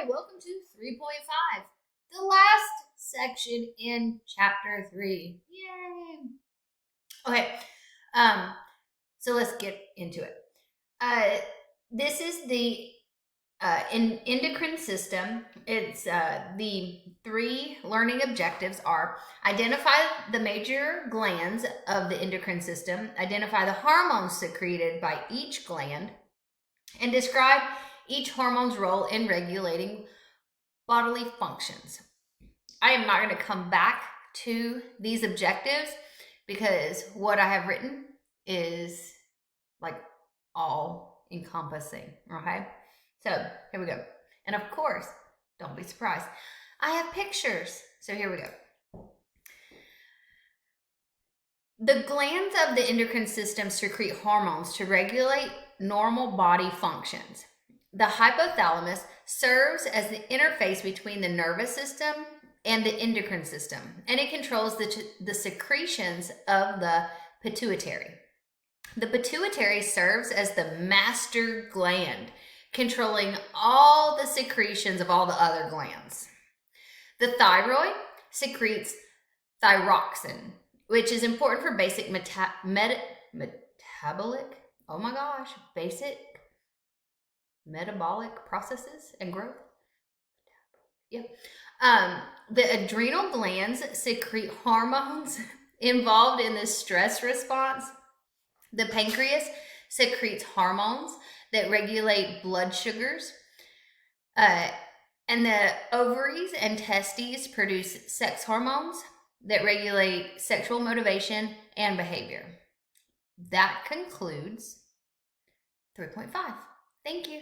welcome to 3.5, the last section in chapter 3. Yay! Okay, so let's get into it. This is the endocrine system. It's the 3 learning objectives are identify the major glands of the endocrine system, identify the hormones secreted by each gland, and describe each hormone's role in regulating bodily functions. I am not going to come back to these objectives because what I have written is like all encompassing, okay? So here we go. And of course, don't be surprised, I have pictures. So here we go. The glands of the endocrine system secrete hormones to regulate normal body functions. The hypothalamus serves as the interface between the nervous system and the endocrine system, and it controls the secretions of the pituitary. The pituitary serves as the master gland, controlling all the secretions of all the other glands. The thyroid secretes thyroxine, which is important for basic basic metabolic processes and growth. The adrenal glands secrete hormones involved in the stress response. The pancreas secretes hormones that regulate blood sugars. And the ovaries and testes produce sex hormones that regulate sexual motivation and behavior. That concludes 3.5. Thank you.